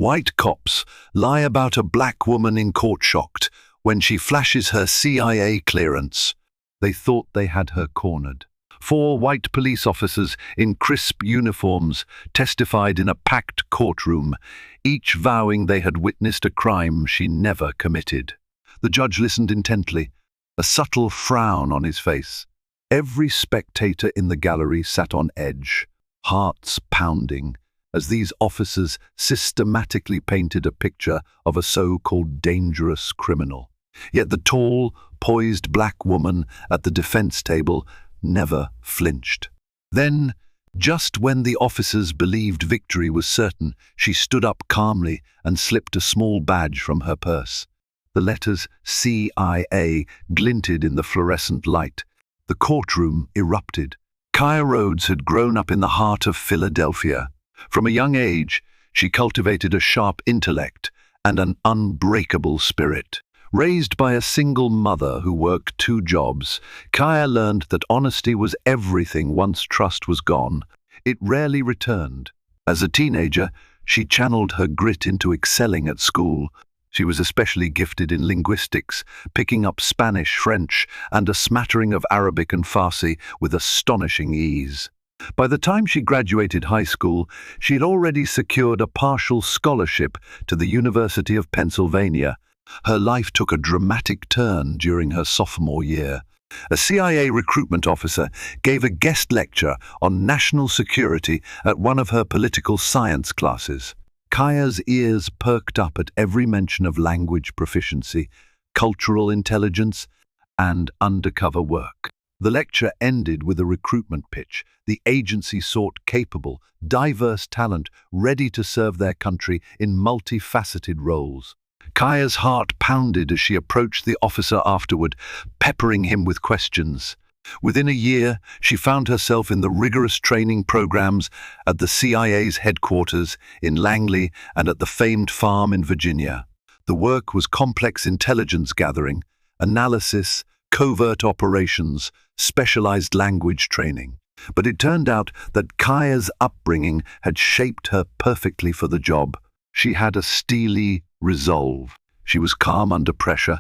White cops lie about a black woman in court shocked when she flashes her CIA clearance. They thought they had her cornered. 4 white police officers in crisp uniforms testified in a packed courtroom, each vowing they had witnessed a crime she never committed. The judge listened intently, a subtle frown on his face. Every spectator in the gallery sat on edge, hearts pounding, as these officers systematically painted a picture of a so-called dangerous criminal. Yet the tall, poised black woman at the defense table never flinched. Then, just when the officers believed victory was certain, she stood up calmly and slipped a small badge from her purse. The letters CIA glinted in the fluorescent light. The courtroom erupted. Kaya Rhodes had grown up in the heart of Philadelphia. From a young age, she cultivated a sharp intellect and an unbreakable spirit. Raised by a single mother who worked 2 jobs, Kaya learned that honesty was everything once trust was gone. It rarely returned. As a teenager, she channeled her grit into excelling at school. She was especially gifted in linguistics, picking up Spanish, French, and a smattering of Arabic and Farsi with astonishing ease. By the time she graduated high school, she had already secured a partial scholarship to the University of Pennsylvania. Her life took a dramatic turn during her sophomore year. A CIA recruitment officer gave a guest lecture on national security at one of her political science classes. Kaya's ears perked up at every mention of language proficiency, cultural intelligence, and undercover work. The lecture ended with a recruitment pitch. The agency sought capable, diverse talent ready to serve their country in multifaceted roles. Kaya's heart pounded as she approached the officer afterward, peppering him with questions. Within a year, she found herself in the rigorous training programs at the CIA's headquarters in Langley and at the famed farm in Virginia. The work was complex intelligence gathering, analysis, covert operations, specialized language training. But it turned out that Kaya's upbringing had shaped her perfectly for the job. She had a steely resolve. She was calm under pressure,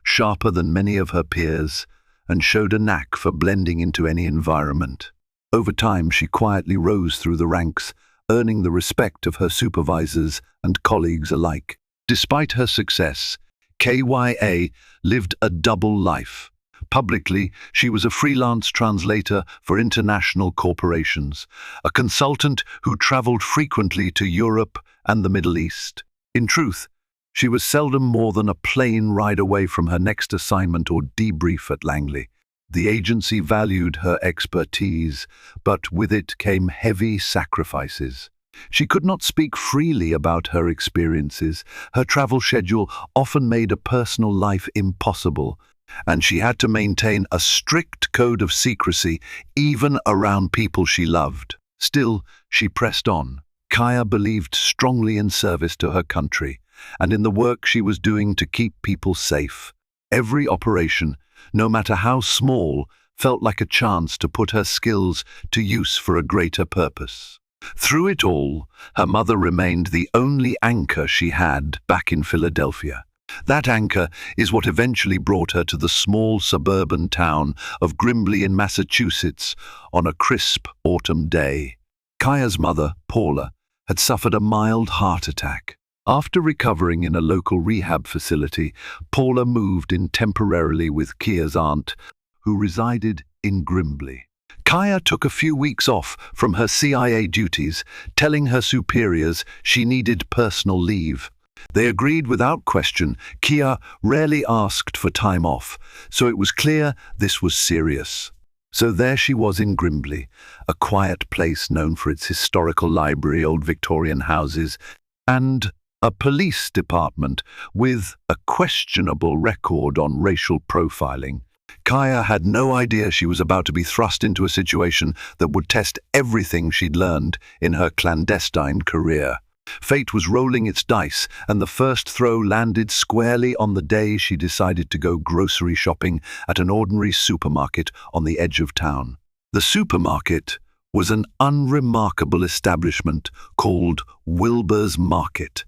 sharper than many of her peers, and showed a knack for blending into any environment. Over time, she quietly rose through the ranks, earning the respect of her supervisors and colleagues alike. Despite her success, KYA lived a double life. Publicly, she was a freelance translator for international corporations, a consultant who traveled frequently to Europe and the Middle East. In truth, she was seldom more than a plane ride away from her next assignment or debrief at Langley. The agency valued her expertise, but with it came heavy sacrifices. She could not speak freely about her experiences. Her travel schedule often made a personal life impossible, and she had to maintain a strict code of secrecy even around people she loved. Still, she pressed on. Kaya believed strongly in service to her country and in the work she was doing to keep people safe. Every operation, no matter how small, felt like a chance to put her skills to use for a greater purpose. Through it all, her mother remained the only anchor she had back in Philadelphia. That anchor is what eventually brought her to the small suburban town of Grimbley in Massachusetts on a crisp autumn day. Kaya's mother, Paula, had suffered a mild heart attack. After recovering in a local rehab facility, Paula moved in temporarily with Kia's aunt, who resided in Grimbley. Kaya took a few weeks off from her CIA duties, telling her superiors she needed personal leave. They agreed without question. Kia rarely asked for time off, so it was clear this was serious. So there she was in Grimbley, a quiet place known for its historical library, old Victorian houses, and a police department with a questionable record on racial profiling. Kaya had no idea she was about to be thrust into a situation that would test everything she'd learned in her clandestine career. Fate was rolling its dice, and the first throw landed squarely on the day she decided to go grocery shopping at an ordinary supermarket on the edge of town. The supermarket was an unremarkable establishment called Wilbur's Market.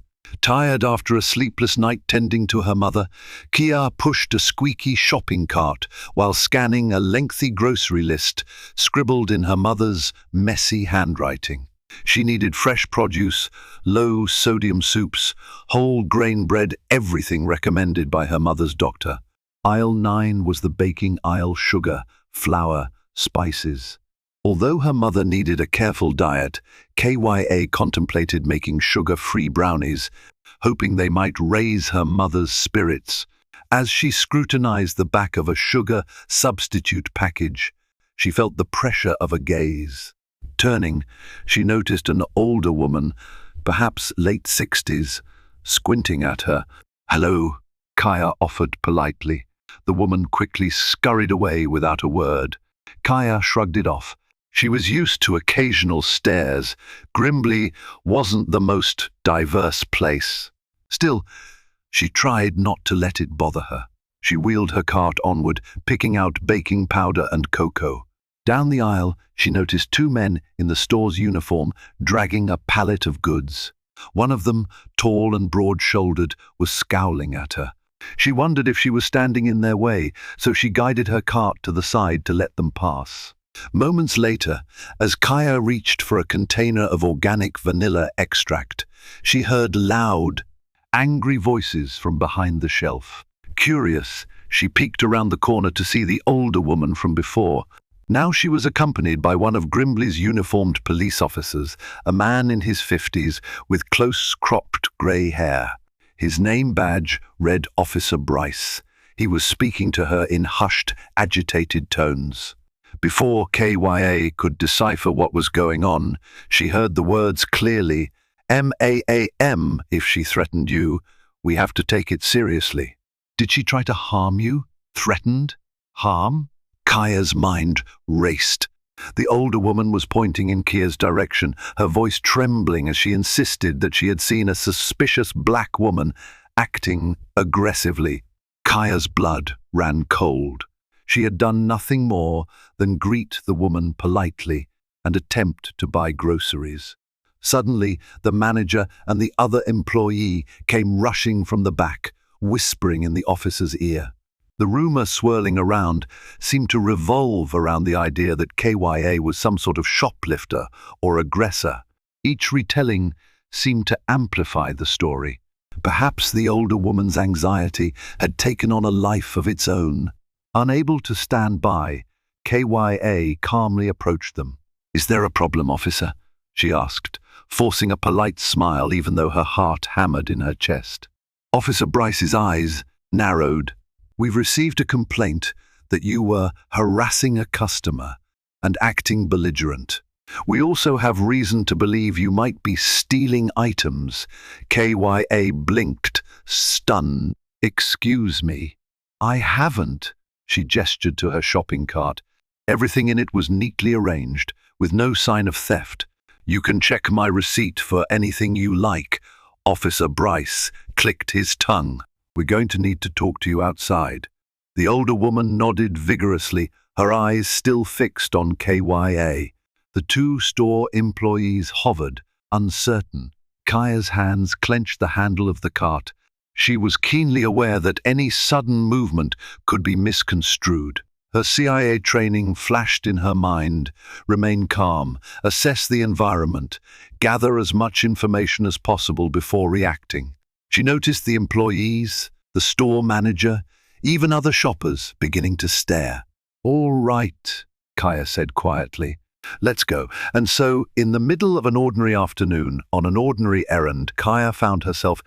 Tired after a sleepless night tending to her mother, Kia pushed a squeaky shopping cart while scanning a lengthy grocery list scribbled in her mother's messy handwriting. She needed fresh produce, low-sodium soups, whole grain bread, everything recommended by her mother's doctor. Aisle 9 was the baking aisle: sugar, flour, spices. Although her mother needed a careful diet, KYA contemplated making sugar-free brownies, hoping they might raise her mother's spirits. As she scrutinized the back of a sugar substitute package, she felt the pressure of a gaze. Turning, she noticed an older woman, perhaps late 60s, squinting at her. "Hello," Kaya offered politely. The woman quickly scurried away without a word. Kaya shrugged it off. She was used to occasional stares. Grimbley wasn't the most diverse place. Still, she tried not to let it bother her. She wheeled her cart onward, picking out baking powder and cocoa. Down the aisle, she noticed two men in the store's uniform dragging a pallet of goods. One of them, tall and broad-shouldered, was scowling at her. She wondered if she was standing in their way, so she guided her cart to the side to let them pass. Moments later, as Kaya reached for a container of organic vanilla extract, she heard loud, angry voices from behind the shelf. Curious, she peeked around the corner to see the older woman from before. Now she was accompanied by one of Grimbley's uniformed police officers, a man in his 50s with close-cropped grey hair. His name badge read Officer Bryce. He was speaking to her in hushed, agitated tones. Before KYA could decipher what was going on, she heard the words clearly. "MAAM, if she threatened you, we have to take it seriously." Did she try to harm you? Threatened? Harm? Kaya's mind raced. The older woman was pointing in Kia's direction, her voice trembling as she insisted that she had seen a suspicious black woman acting aggressively. Kaya's blood ran cold. She had done nothing more than greet the woman politely and attempt to buy groceries. Suddenly, the manager and the other employee came rushing from the back, whispering in the officer's ear. The rumor swirling around seemed to revolve around the idea that KYA was some sort of shoplifter or aggressor. Each retelling seemed to amplify the story. Perhaps the older woman's anxiety had taken on a life of its own. Unable to stand by, KYA calmly approached them. "Is there a problem, officer?" she asked, forcing a polite smile even though her heart hammered in her chest. Officer Bryce's eyes narrowed. "We've received a complaint that you were harassing a customer and acting belligerent. We also have reason to believe you might be stealing items." KYA blinked, stunned. "Excuse me, I haven't." She gestured to her shopping cart. Everything in it was neatly arranged, with no sign of theft. "You can check my receipt for anything you like." Officer Bryce clicked his tongue. "We're going to need to talk to you outside." The older woman nodded vigorously, her eyes still fixed on KYA. The two store employees hovered, uncertain. Kaya's hands clenched the handle of the cart. She was keenly aware that any sudden movement could be misconstrued. Her CIA training flashed in her mind. Remain calm, assess the environment, gather as much information as possible before reacting. She noticed the employees, the store manager, even other shoppers beginning to stare. "All right," Kaya said quietly. "Let's go." And so, in the middle of an ordinary afternoon, on an ordinary errand, Kaya found herself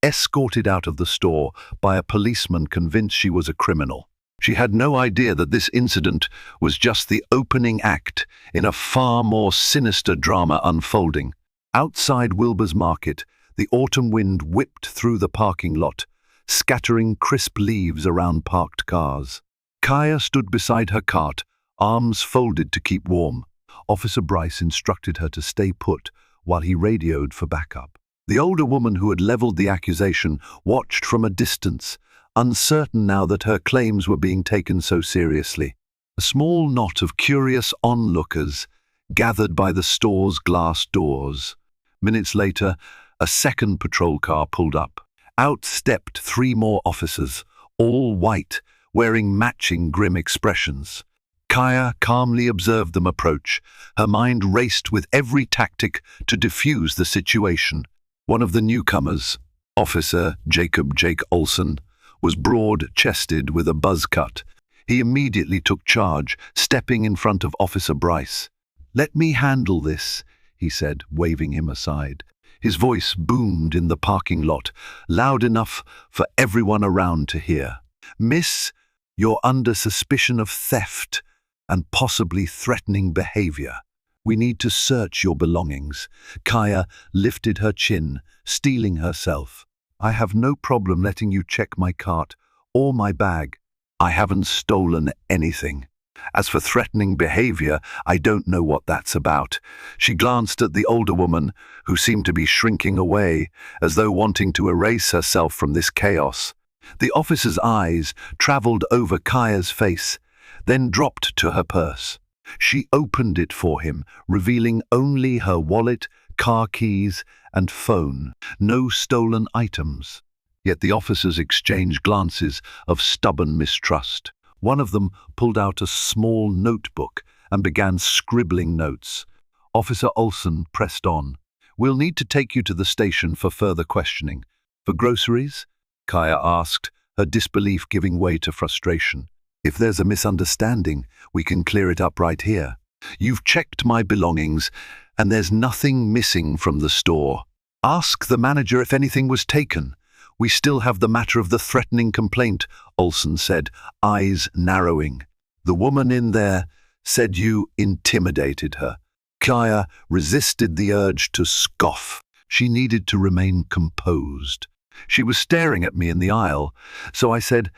escorted out of the store by a policeman convinced she was a criminal. She had no idea that this incident was just the opening act in a far more sinister drama unfolding. Outside Wilbur's Market, the autumn wind whipped through the parking lot, scattering crisp leaves around parked cars. Kaya stood beside her cart, arms folded to keep warm. Officer Bryce instructed her to stay put while he radioed for backup. The older woman who had leveled the accusation watched from a distance, uncertain now that her claims were being taken so seriously. A small knot of curious onlookers gathered by the store's glass doors. Minutes later, a second patrol car pulled up. Out stepped 3 more officers, all white, wearing matching grim expressions. Kaya calmly observed them approach. Her mind raced with every tactic to defuse the situation. One of the newcomers, Officer Jacob Jake Olson, was broad-chested with a buzz cut. He immediately took charge, stepping in front of Officer Bryce. "Let me handle this," he said, waving him aside. His voice boomed in the parking lot, loud enough for everyone around to hear. "Miss, you're under suspicion of theft and possibly threatening behavior. We need to search your belongings." Kaya lifted her chin, steeling herself. "I have no problem letting you check my cart or my bag. I haven't stolen anything. As for threatening behavior, I don't know what that's about." She glanced at the older woman, who seemed to be shrinking away, as though wanting to erase herself from this chaos. The officer's eyes traveled over Kaya's face, then dropped to her purse. She opened it for him, revealing only her wallet, car keys, and phone. No stolen items. Yet the officers exchanged glances of stubborn mistrust. One of them pulled out a small notebook and began scribbling notes. Officer Olson pressed on. "We'll need to take you to the station for further questioning." "For groceries?" Kaya asked, her disbelief giving way to frustration. "If there's a misunderstanding, we can clear it up right here. You've checked my belongings, and there's nothing missing from the store. Ask the manager if anything was taken. We still have the matter of the threatening complaint," Olson said, eyes narrowing. "The woman in there said you intimidated her." Kaya resisted the urge to scoff. She needed to remain composed. "She was staring at me in the aisle, so I said,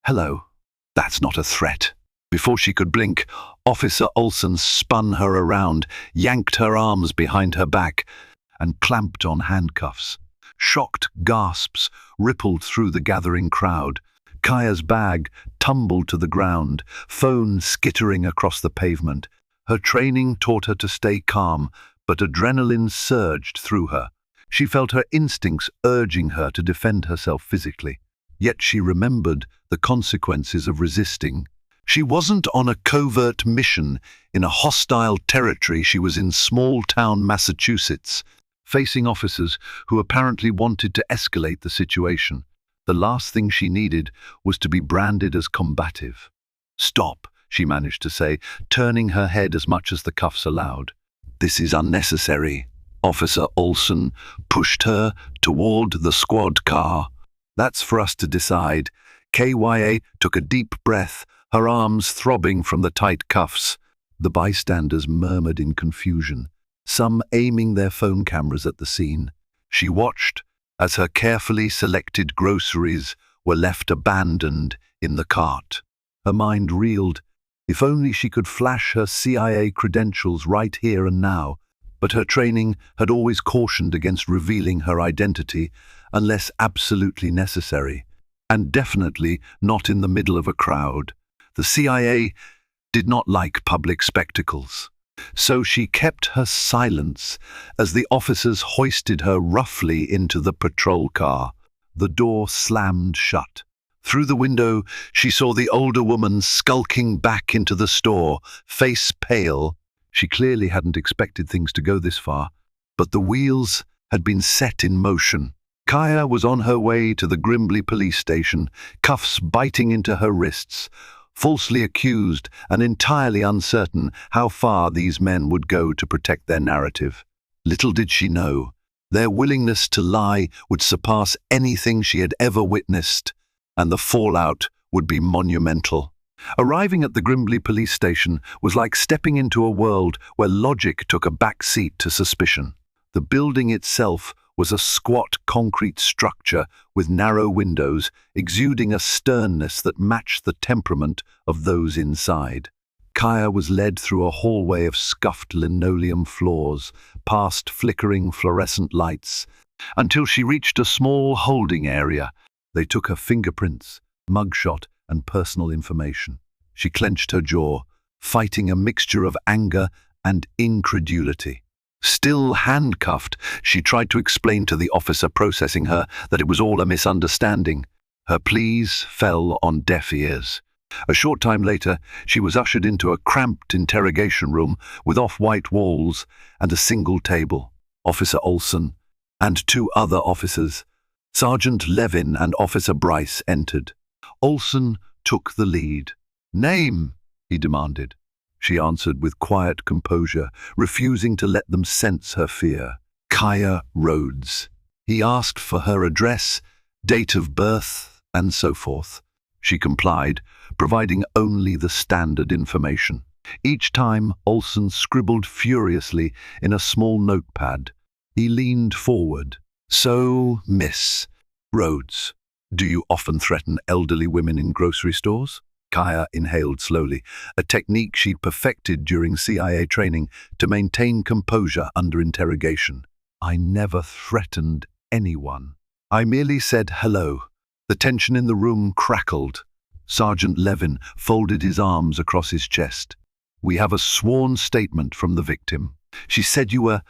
'Hello.' That's not a threat." Before she could blink, Officer Olson spun her around, yanked her arms behind her back, and clamped on handcuffs. Shocked gasps rippled through the gathering crowd. Kaya's bag tumbled to the ground, phone skittering across the pavement. Her training taught her to stay calm, but adrenaline surged through her. She felt her instincts urging her to defend herself physically. Yet she remembered the consequences of resisting. She wasn't on a covert mission in a hostile territory. She was in small-town Massachusetts, facing officers who apparently wanted to escalate the situation. The last thing she needed was to be branded as combative. "Stop," she managed to say, turning her head as much as the cuffs allowed. "This is unnecessary." Officer Olson pushed her toward the squad car. "That's for us to decide." Kya took a deep breath, her arms throbbing from the tight cuffs. The bystanders murmured in confusion, some aiming their phone cameras at the scene. She watched as her carefully selected groceries were left abandoned in the cart. Her mind reeled. If only she could flash her CIA credentials right here and now. But her training had always cautioned against revealing her identity unless absolutely necessary, and definitely not in the middle of a crowd. The CIA did not like public spectacles. So she kept her silence as the officers hoisted her roughly into the patrol car. The door slammed shut. Through the window, she saw the older woman skulking back into the store, face pale. She clearly hadn't expected things to go this far, but the wheels had been set in motion. Kaya was on her way to the Grimbley police station, cuffs biting into her wrists, falsely accused and entirely uncertain how far these men would go to protect their narrative. Little did she know, their willingness to lie would surpass anything she had ever witnessed, and the fallout would be monumental. Arriving at the Grimbley police station was like stepping into a world where logic took a back seat to suspicion. The building itself was a squat concrete structure with narrow windows, exuding a sternness that matched the temperament of those inside. Kaya was led through a hallway of scuffed linoleum floors, past flickering fluorescent lights, until she reached a small holding area. They took her fingerprints, mugshot, and personal information. She clenched her jaw, fighting a mixture of anger and incredulity. Still handcuffed, she tried to explain to the officer processing her that it was all a misunderstanding. Her pleas fell on deaf ears. A short time later, she was ushered into a cramped interrogation room with off-white walls and a single table. Officer Olson and two other officers, Sergeant Levin and Officer Bryce, entered. Olson took the lead. "Name," he demanded. She answered with quiet composure, refusing to let them sense her fear. "Kaya Rhodes." He asked for her address, date of birth, and so forth. She complied, providing only the standard information. Each time, Olson scribbled furiously in a small notepad. He leaned forward. "So, Miss Rhodes, do you often threaten elderly women in grocery stores?" Kaya inhaled slowly, a technique she'd perfected during CIA training to maintain composure under interrogation. "I never threatened anyone. I merely said hello." The tension in the room crackled. Sergeant Levin folded his arms across his chest. "We have a sworn statement from the victim. She said you were,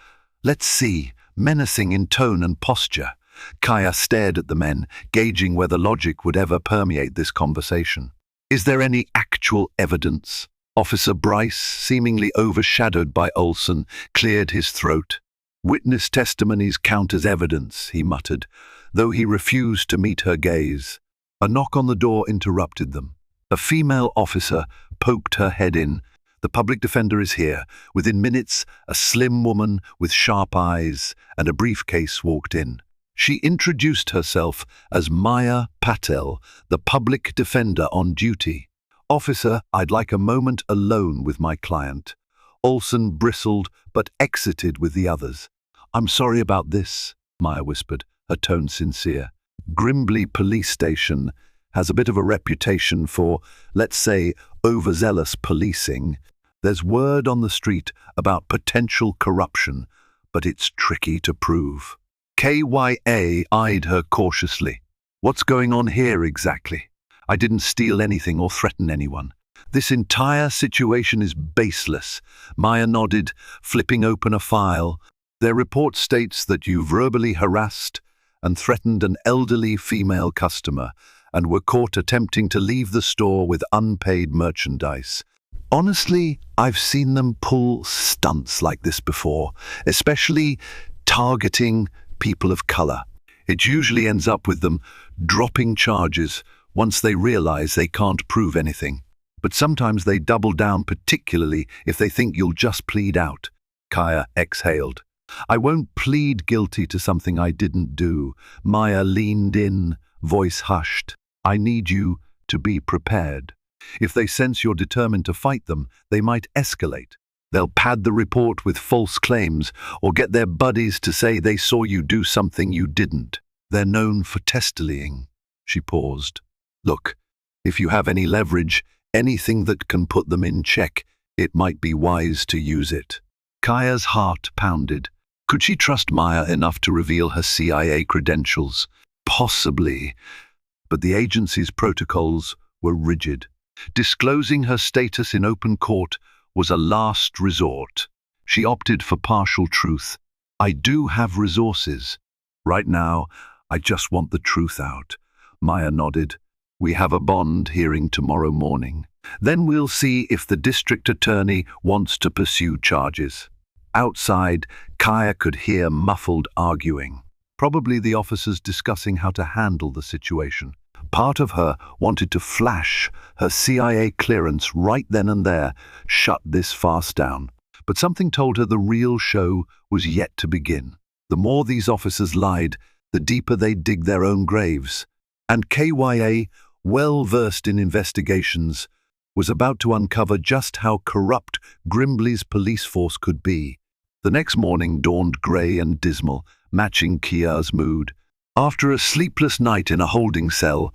let's see, menacing in tone and posture." Kaya stared at the men, gauging whether logic would ever permeate this conversation. "Is there any actual evidence?" Officer Bryce, seemingly overshadowed by Olson, cleared his throat. "Witness testimonies count as evidence," he muttered, though he refused to meet her gaze. A knock on the door interrupted them. A female officer poked her head in. "The public defender is here." Within minutes, a slim woman with sharp eyes and a briefcase walked in. She introduced herself as Maya Patel, the public defender on duty. "Officer, I'd like a moment alone with my client." Olson bristled, but exited with the others. "I'm sorry about this," Maya whispered, her tone sincere. "Grimbley Police Station has a bit of a reputation for, let's say, overzealous policing. There's word on the street about potential corruption, but it's tricky to prove." KYA eyed her cautiously. "What's going on here exactly? I didn't steal anything or threaten anyone. This entire situation is baseless." Maya nodded, flipping open a file. "Their report states that you verbally harassed and threatened an elderly female customer and were caught attempting to leave the store with unpaid merchandise. Honestly, I've seen them pull stunts like this before, especially targeting people of color. It usually ends up with them dropping charges once they realize they can't prove anything. But sometimes they double down, particularly if they think you'll just plead out." Kaya exhaled. "I won't plead guilty to something I didn't do." Maya leaned in, voice hushed. "I need you to be prepared. If they sense you're determined to fight them, they might escalate. They'll pad the report with false claims or get their buddies to say they saw you do something you didn't. They're known for testillying." She paused. "Look, if you have any leverage, anything that can put them in check, it might be wise to use it." Kaya's heart pounded. Could she trust Maya enough to reveal her CIA credentials? Possibly, but the agency's protocols were rigid. Disclosing her status in open court was a last resort. She opted for partial truth. "I do have resources. Right now, I just want the truth out." Maya nodded. "We have a bond hearing tomorrow morning. Then we'll see if the district attorney wants to pursue charges." Outside, Kaya could hear muffled arguing. Probably the officers discussing how to handle the situation. Part of her wanted to flash her CIA clearance right then and there, shut this farce down. But something told her the real show was yet to begin. The more these officers lied, the deeper they'd dig their own graves. And KYA, well versed in investigations, was about to uncover just how corrupt Grimbley's police force could be. The next morning dawned grey and dismal, matching Kia's mood. After a sleepless night in a holding cell,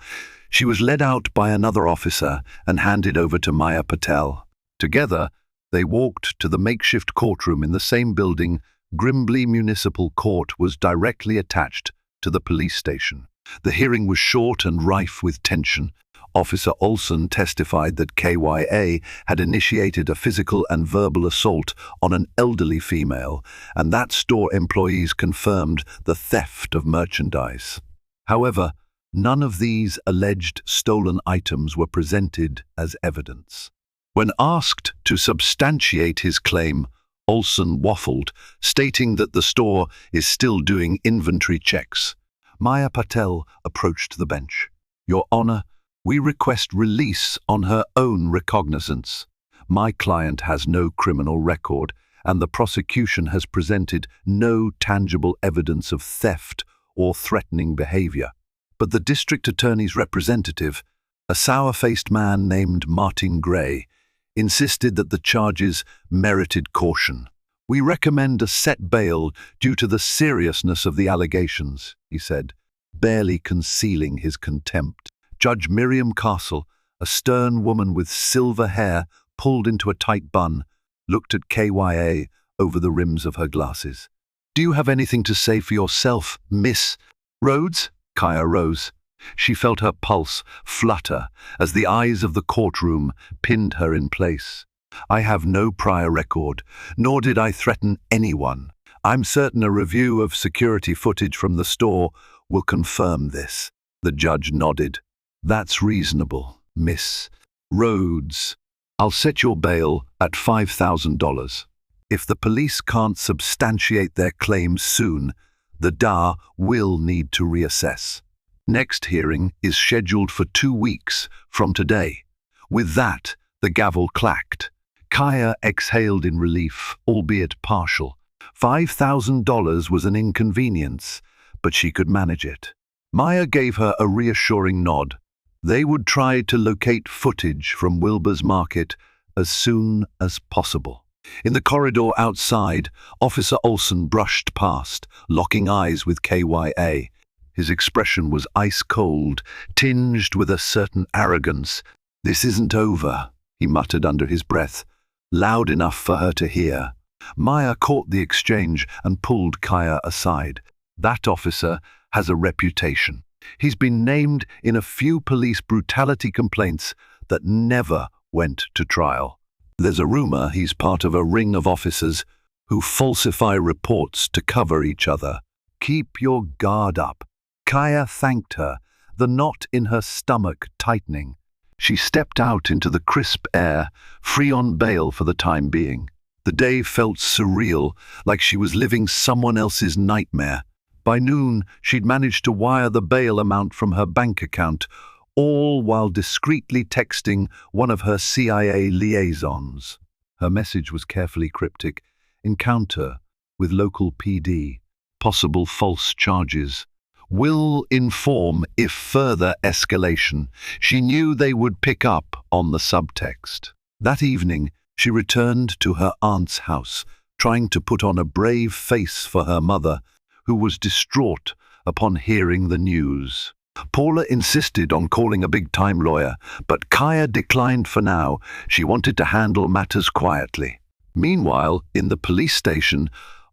she was led out by another officer and handed over to Maya Patel. Together, they walked to the makeshift courtroom in the same building. Grimbley Municipal Court was directly attached to the police station. The hearing was short and rife with tension. Officer Olson testified that KYA had initiated a physical and verbal assault on an elderly female, and that store employees confirmed the theft of merchandise. However, none of these alleged stolen items were presented as evidence. When asked to substantiate his claim, Olson waffled, stating that the store is still doing inventory checks. Maya Patel approached the bench. "Your Honor, we request release on her own recognizance. My client has no criminal record, and the prosecution has presented no tangible evidence of theft or threatening behavior." But the district attorney's representative, a sour-faced man named Martin Gray, insisted that the charges merited caution. "We recommend a set bail due to the seriousness of the allegations," he said, barely concealing his contempt. Judge Miriam Castle, a stern woman with silver hair pulled into a tight bun, looked at KYA over the rims of her glasses. "Do you have anything to say for yourself, Miss Rhodes?" Kaya rose. She felt her pulse flutter as the eyes of the courtroom pinned her in place. "I have no prior record, nor did I threaten anyone. I'm certain a review of security footage from the store will confirm this." The judge nodded. "That's reasonable, Miss Rhodes. I'll set your bail at $5,000. If the police can't substantiate their claims soon, the DA will need to reassess. Next hearing is scheduled for 2 weeks from today." With that, the gavel clacked. Kaya exhaled in relief, albeit partial. $5,000 was an inconvenience, but she could manage it. Maya gave her a reassuring nod. They would try to locate footage from Wilbur's Market as soon as possible. In the corridor outside, Officer Olson brushed past, locking eyes with KYA. His expression was ice-cold, tinged with a certain arrogance. "This isn't over," he muttered under his breath, loud enough for her to hear. Maya caught the exchange and pulled Kaya aside. "That officer has a reputation. He's been named in a few police brutality complaints that never went to trial. There's a rumor he's part of a ring of officers who falsify reports to cover each other. Keep your guard up." Kaya thanked her, the knot in her stomach tightening. She stepped out into the crisp air, free on bail for the time being. The day felt surreal, like she was living someone else's nightmare. By noon, she'd managed to wire the bail amount from her bank account, all while discreetly texting one of her CIA liaisons. Her message was carefully cryptic. "Encounter with local PD. Possible false charges. Will inform if further escalation." She knew they would pick up on the subtext. That evening, she returned to her aunt's house, trying to put on a brave face for her mother, who was distraught upon hearing the news. Paula insisted on calling a big-time lawyer, but Kaya declined for now. She wanted to handle matters quietly. Meanwhile, in the police station,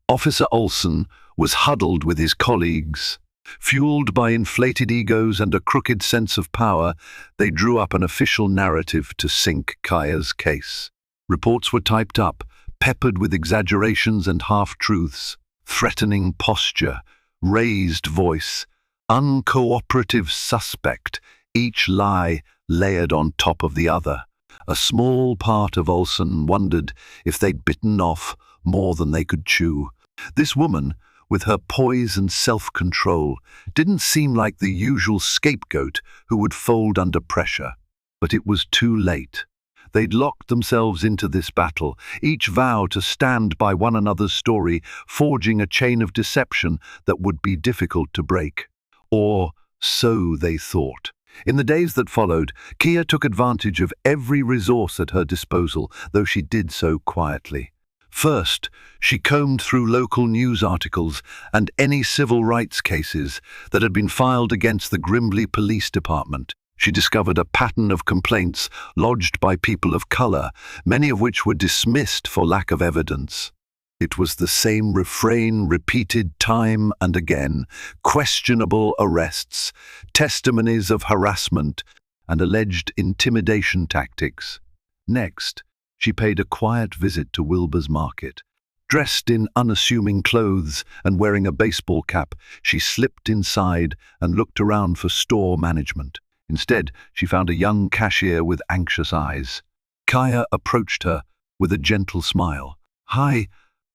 Officer Olson was huddled with his colleagues. Fueled by inflated egos and a crooked sense of power, they drew up an official narrative to sink Kaya's case. Reports were typed up, peppered with exaggerations and half-truths, threatening posture, raised voice, uncooperative suspect, each lie layered on top of the other. A small part of Olson wondered if they'd bitten off more than they could chew. This woman, with her poise and self-control, didn't seem like the usual scapegoat who would fold under pressure. But it was too late. They'd locked themselves into this battle, each vow to stand by one another's story, forging a chain of deception that would be difficult to break. Or so they thought. In the days that followed, Kia took advantage of every resource at her disposal, though she did so quietly. First, she combed through local news articles and any civil rights cases that had been filed against the Grimbley Police Department. She discovered a pattern of complaints lodged by people of color, many of which were dismissed for lack of evidence. It was the same refrain repeated time and again: questionable arrests, testimonies of harassment, and alleged intimidation tactics. Next, she paid a quiet visit to Wilbur's market. Dressed in unassuming clothes and wearing a baseball cap, she slipped inside and looked around for store management. Instead, she found a young cashier with anxious eyes. Kaya approached her with a gentle smile. "Hi,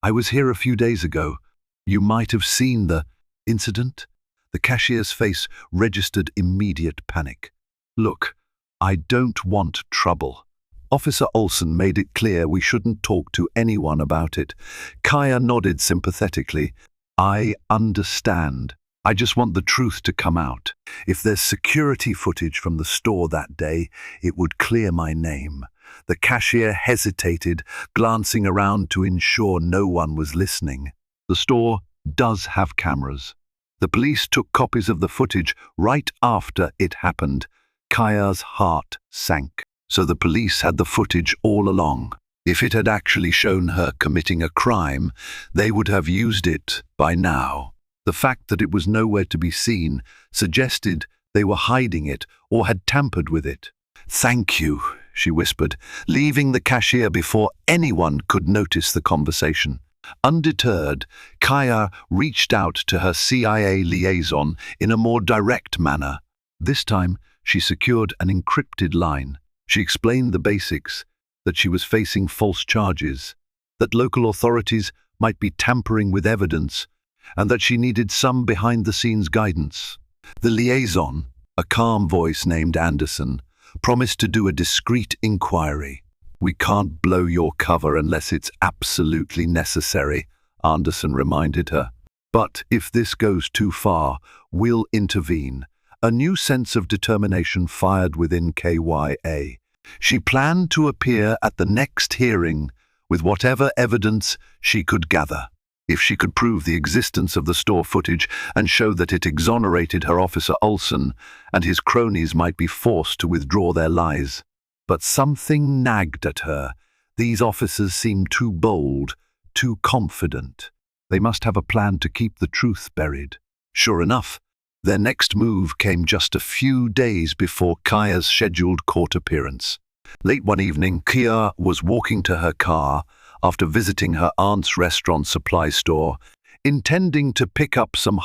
I was here a few days ago. You might have seen the incident?" The cashier's face registered immediate panic. "Look, I don't want trouble. Officer Olson made it clear we shouldn't talk to anyone about it." Kaya nodded sympathetically. "I understand. I just want the truth to come out. If there's security footage from the store that day, it would clear my name." The cashier hesitated, glancing around to ensure no one was listening. "The store does have cameras. The police took copies of the footage right after it happened." Kaya's heart sank. So the police had the footage all along. If it had actually shown her committing a crime, they would have used it by now. The fact that it was nowhere to be seen suggested they were hiding it or had tampered with it. "Thank you," she whispered, leaving the cashier before anyone could notice the conversation. Undeterred, Kaya reached out to her CIA liaison in a more direct manner. This time, she secured an encrypted line. She explained the basics, that she was facing false charges, that local authorities might be tampering with evidence, and that she needed some behind-the-scenes guidance. The liaison, a calm voice named Anderson, promised to do a discreet inquiry. "We can't blow your cover unless it's absolutely necessary," Anderson reminded her. "But if this goes too far, we'll intervene." A new sense of determination fired within Kaya. She planned to appear at the next hearing with whatever evidence she could gather. If she could prove the existence of the store footage and show that it exonerated her officer Olson, and his cronies might be forced to withdraw their lies. But something nagged at her. These officers seemed too bold, too confident. They must have a plan to keep the truth buried. Sure enough, their next move came just a few days before Kaya's scheduled court appearance. Late one evening, Kaya was walking to her car after visiting her aunt's restaurant supply store, intending to pick up some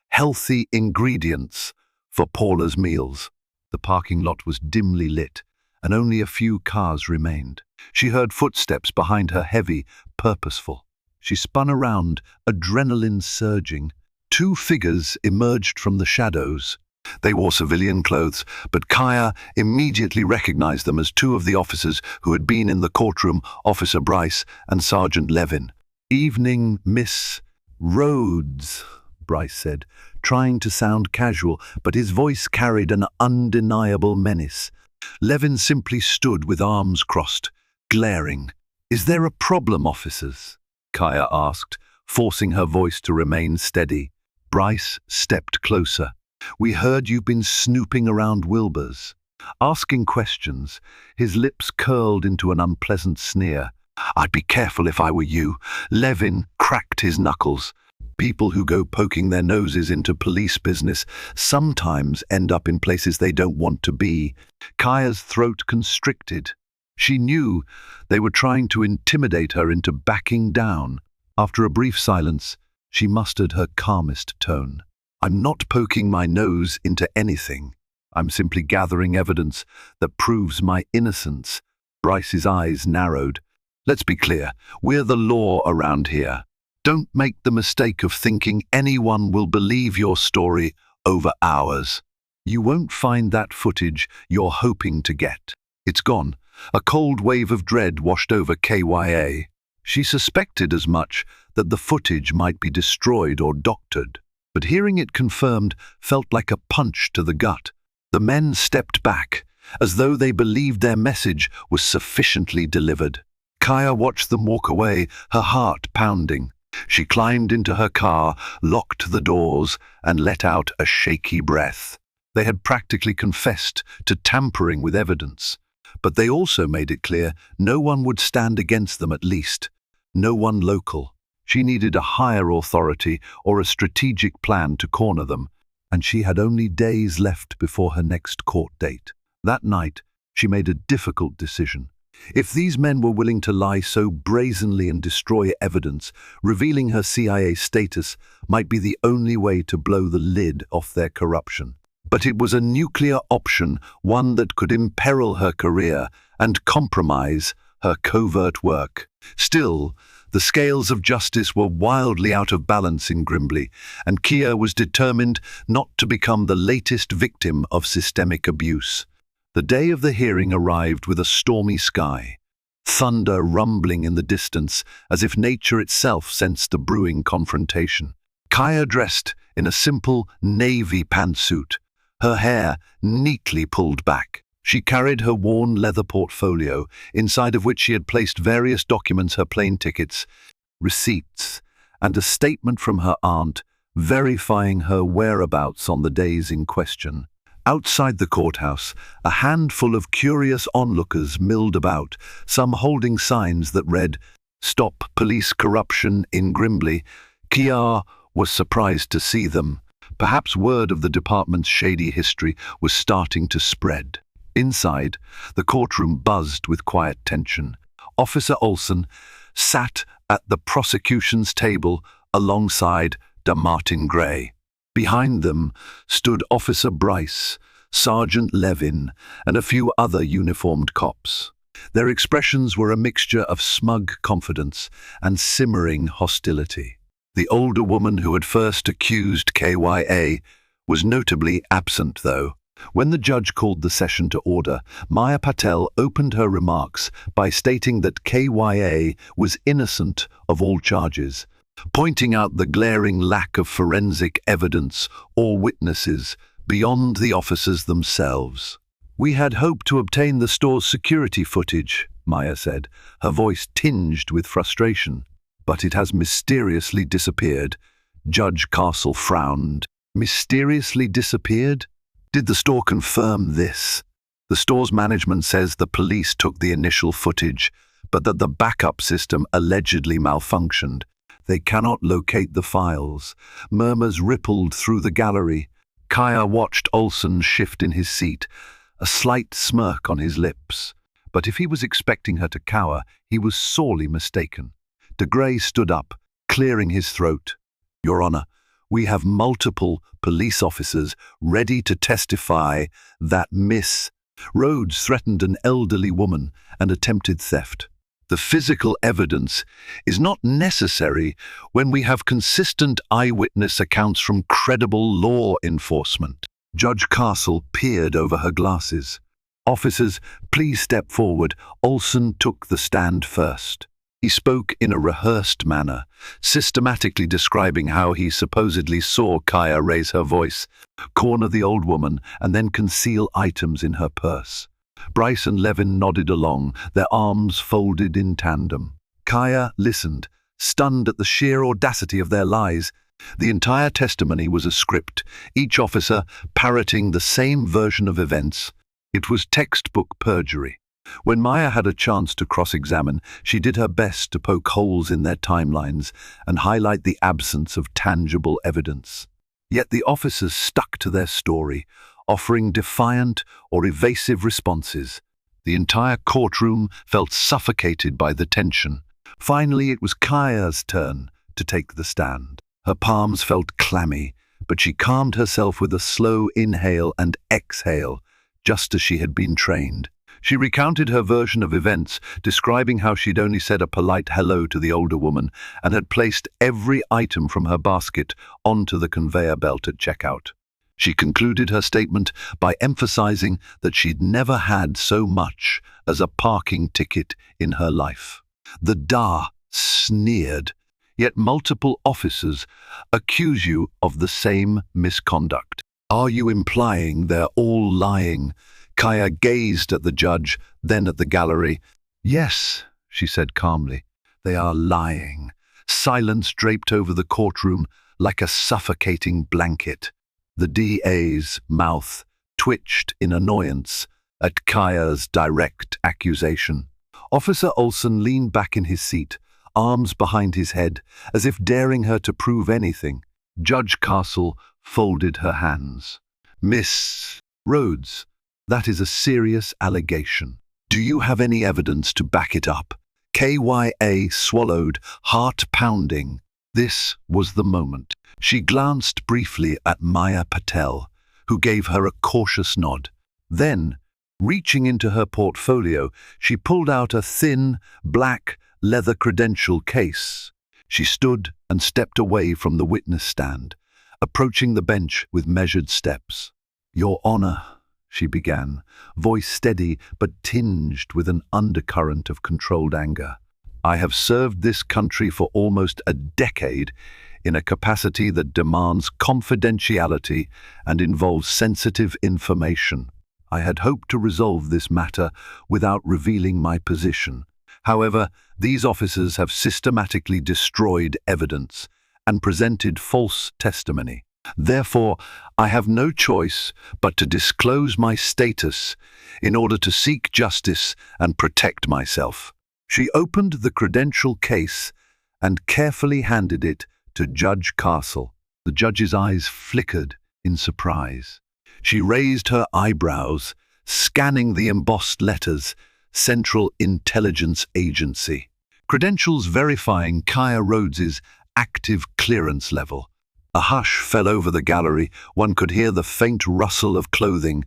healthy ingredients for Paula's meals. The parking lot was dimly lit, and only a few cars remained. She heard footsteps behind her, heavy, purposeful. She spun around, adrenaline surging. Two figures emerged from the shadows. They wore civilian clothes, but Kaya immediately recognized them as two of the officers who had been in the courtroom, Officer Bryce and Sergeant Levin. "Evening, Miss Rhodes," Bryce said, trying to sound casual, but his voice carried an undeniable menace. Levin simply stood with arms crossed, glaring. "Is there a problem, officers?" Kaya asked, forcing her voice to remain steady. Bryce stepped closer. "We heard you've been snooping around Wilbur's." Asking questions, his lips curled into an unpleasant sneer. "I'd be careful if I were you." Levin cracked his knuckles. "People who go poking their noses into police business sometimes end up in places they don't want to be." Kaya's throat constricted. She knew they were trying to intimidate her into backing down. After a brief silence, she mustered her calmest tone. "I'm not poking my nose into anything. I'm simply gathering evidence that proves my innocence." Bryce's eyes narrowed. "Let's be clear, we're the law around here. Don't make the mistake of thinking anyone will believe your story over ours. You won't find that footage you're hoping to get. It's gone." A cold wave of dread washed over Kaya. She suspected as much, that the footage might be destroyed or doctored. But hearing it confirmed felt like a punch to the gut. The men stepped back, as though they believed their message was sufficiently delivered. Kaya watched them walk away, her heart pounding. She climbed into her car, locked the doors, and let out a shaky breath. They had practically confessed to tampering with evidence. But they also made it clear no one would stand against them, at least. No one local. She needed a higher authority or a strategic plan to corner them, and she had only days left before her next court date. That night, she made a difficult decision. If these men were willing to lie so brazenly and destroy evidence, revealing her CIA status might be the only way to blow the lid off their corruption. But it was a nuclear option, one that could imperil her career and compromise her covert work. Still, the scales of justice were wildly out of balance in Grimbley, and Kia was determined not to become the latest victim of systemic abuse. The day of the hearing arrived with a stormy sky, thunder rumbling in the distance as if nature itself sensed a brewing confrontation. Kaya dressed in a simple navy pantsuit, her hair neatly pulled back. She carried her worn leather portfolio, inside of which she had placed various documents, her plane tickets, receipts, and a statement from her aunt verifying her whereabouts on the days in question. Outside the courthouse, a handful of curious onlookers milled about, some holding signs that read, "Stop Police Corruption in Grimbley." Kia was surprised to see them. Perhaps word of the department's shady history was starting to spread. Inside, the courtroom buzzed with quiet tension. Officer Olson sat at the prosecution's table alongside Martin Gray. Behind them stood Officer Bryce, Sergeant Levin, and a few other uniformed cops. Their expressions were a mixture of smug confidence and simmering hostility. The older woman who had first accused KYA was notably absent, though. When the judge called the session to order, Maya Patel opened her remarks by stating that KYA was innocent of all charges, pointing out the glaring lack of forensic evidence or witnesses beyond the officers themselves. "We had hoped to obtain the store's security footage," Maya said, her voice tinged with frustration. "But it has mysteriously disappeared." Judge Castle frowned. "Mysteriously disappeared? Did the store confirm this?" "The store's management says the police took the initial footage, but that the backup system allegedly malfunctioned. They cannot locate the files." Murmurs rippled through the gallery. Kaya watched Olson shift in his seat, a slight smirk on his lips. But if he was expecting her to cower, he was sorely mistaken. De Grey stood up, clearing his throat. "Your Honor, we have multiple police officers ready to testify that Miss Rhodes threatened an elderly woman and attempted theft. The physical evidence is not necessary when we have consistent eyewitness accounts from credible law enforcement." Judge Castle peered over her glasses. "Officers, please step forward." Olson took the stand first. He spoke in a rehearsed manner, systematically describing how he supposedly saw Kaya raise her voice, corner the old woman, and then conceal items in her purse. Bryce and Levin nodded along, their arms folded in tandem. Kaya listened, stunned at the sheer audacity of their lies. The entire testimony was a script, each officer parroting the same version of events. It was textbook perjury. When Maya had a chance to cross-examine, she did her best to poke holes in their timelines and highlight the absence of tangible evidence. Yet the officers stuck to their story, offering defiant or evasive responses. The entire courtroom felt suffocated by the tension. Finally, it was Kaya's turn to take the stand. Her palms felt clammy, but she calmed herself with a slow inhale and exhale, just as she had been trained. She recounted her version of events, describing how she'd only said a polite hello to the older woman and had placed every item from her basket onto the conveyor belt at checkout. She concluded her statement by emphasizing that she'd never had so much as a parking ticket in her life. The DA sneered, "Yet multiple officers accuse you of the same misconduct. Are you implying they're all lying?" Kaya gazed at the judge, then at the gallery. "Yes," she said calmly, "they are lying." Silence draped over the courtroom like a suffocating blanket. The DA's mouth twitched in annoyance at Kaya's direct accusation. Officer Olson leaned back in his seat, arms behind his head, as if daring her to prove anything. Judge Castle folded her hands. "Miss Rhodes, That is a serious allegation. Do you have any evidence to back it up? KYA swallowed, heart pounding. This was the moment. She glanced briefly at Maya Patel, who gave her a cautious nod. Then, reaching into her portfolio, she pulled out a thin, black, leather credential case. She stood and stepped away from the witness stand, approaching the bench with measured steps. "Your Honor," she began, voice steady but tinged with an undercurrent of controlled anger. "I have served this country for almost a decade in a capacity that demands confidentiality and involves sensitive information. I had hoped to resolve this matter without revealing my position. However, these officers have systematically destroyed evidence and presented false testimony. Therefore, I have no choice but to disclose my status in order to seek justice and protect myself." She opened the credential case and carefully handed it to Judge Castle. The judge's eyes flickered in surprise. She raised her eyebrows, scanning the embossed letters, Central Intelligence Agency. Credentials verifying Kaya Rhodes's active clearance level. A hush fell over the gallery. One could hear the faint rustle of clothing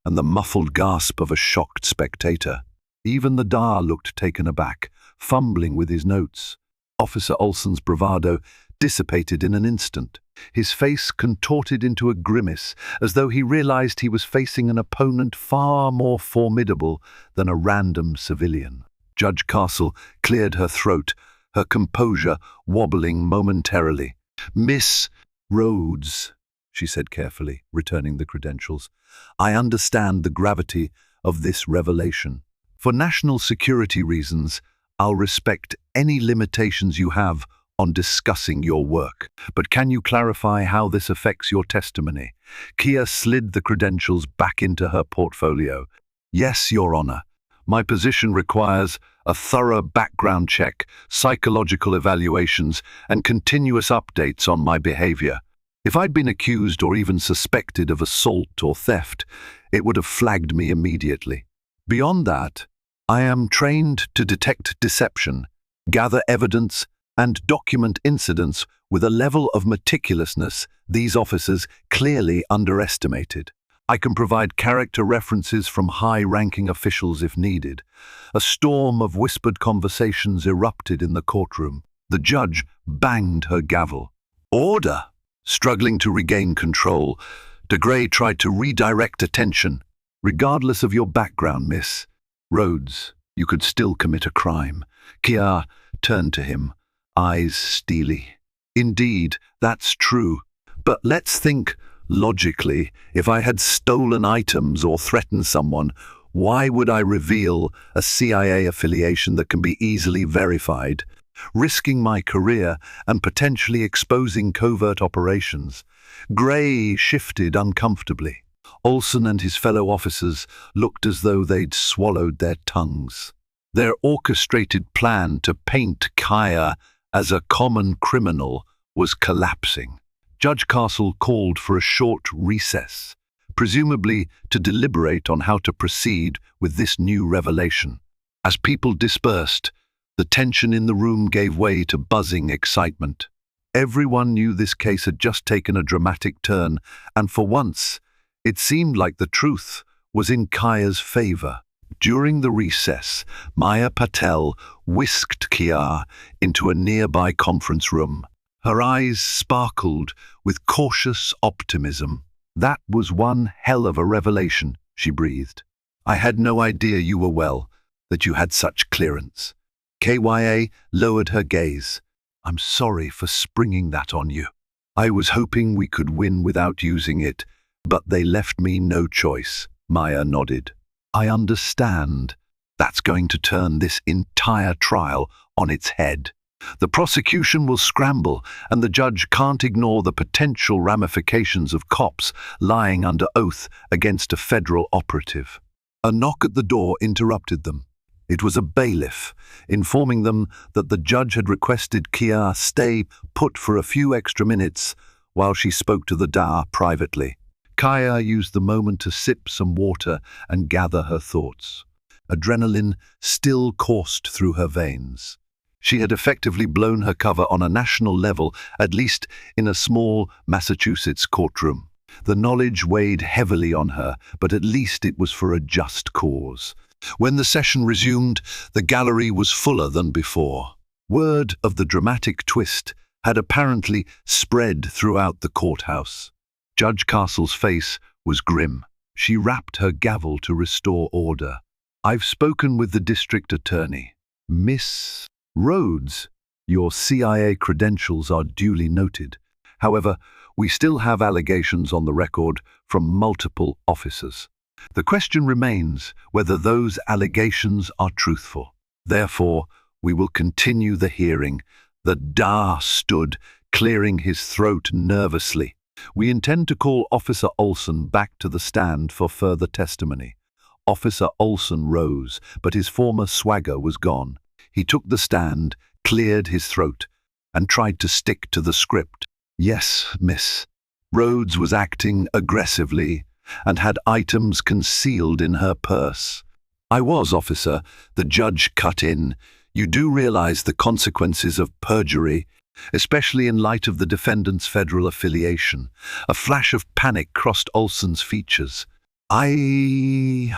and the muffled gasp of a shocked spectator. Even the Dar looked taken aback, fumbling with his notes. Officer Olson's bravado dissipated in an instant. His face contorted into a grimace, as though he realized he was facing an opponent far more formidable than a random civilian. Judge Castle cleared her throat, her composure wobbling momentarily. "Miss Rhodes," she said carefully, returning the credentials, "I understand the gravity of this revelation. For national security reasons, I'll respect any limitations you have on discussing your work. But can you clarify how this affects your testimony?" Kia slid the credentials back into her portfolio. "Yes, Your Honor. My position requires a thorough background check, psychological evaluations, and continuous updates on my behavior. If I'd been accused or even suspected of assault or theft, it would have flagged me immediately. Beyond that, I am trained to detect deception, gather evidence, and document incidents with a level of meticulousness these officers clearly underestimated. I can provide character references from high-ranking officials if needed." A storm of whispered conversations erupted in the courtroom. The judge banged her gavel. "Order!" Struggling to regain control, de Grey tried to redirect attention. "Regardless of your background, Miss Rhodes, you could still commit a crime." Kia turned to him, eyes steely. "Indeed, that's true. But let's think logically. If I had stolen items or threatened someone, why would I reveal a CIA affiliation that can be easily verified, risking my career and potentially exposing covert operations?" Gray shifted uncomfortably. Olson and his fellow officers looked as though they'd swallowed their tongues. Their orchestrated plan to paint Kaya as a common criminal was collapsing. Judge Castle called for a short recess, presumably to deliberate on how to proceed with this new revelation. As people dispersed, the tension in the room gave way to buzzing excitement. Everyone knew this case had just taken a dramatic turn, and for once, it seemed like the truth was in Kaya's favor. During the recess, Maya Patel whisked Kia into a nearby conference room. Her eyes sparkled with cautious optimism. "That was one hell of a revelation," she breathed. "I had no idea you were well, that you had such clearance." KYA lowered her gaze. "I'm sorry for springing that on you. I was hoping we could win without using it, but they left me no choice." Maya nodded. "I understand. That's going to turn this entire trial on its head. The prosecution will scramble, and the judge can't ignore the potential ramifications of cops lying under oath against a federal operative." A knock at the door interrupted them. It was a bailiff, informing them that the judge had requested Kia stay put for a few extra minutes while she spoke to the Dar privately. Kaya used the moment to sip some water and gather her thoughts. Adrenaline still coursed through her veins. She had effectively blown her cover on a national level, at least in a small Massachusetts courtroom. The knowledge weighed heavily on her, but at least it was for a just cause. When the session resumed, the gallery was fuller than before. Word of the dramatic twist had apparently spread throughout the courthouse. Judge Castle's face was grim. She rapped her gavel to restore order. "I've spoken with the district attorney. Miss Rhodes, your CIA credentials are duly noted. However, we still have allegations on the record from multiple officers. The question remains whether those allegations are truthful. Therefore, we will continue the hearing." The DA stood, clearing his throat nervously. "We intend to call Officer Olson back to the stand for further testimony." Officer Olson rose, but his former swagger was gone. He took the stand, cleared his throat, and tried to stick to the script. "Yes, miss." Rhodes was acting aggressively and had items concealed in her purse. "I was, officer," the judge cut in. "You do realize the consequences of perjury, especially in light of the defendant's federal affiliation." A flash of panic crossed Olson's features. I'm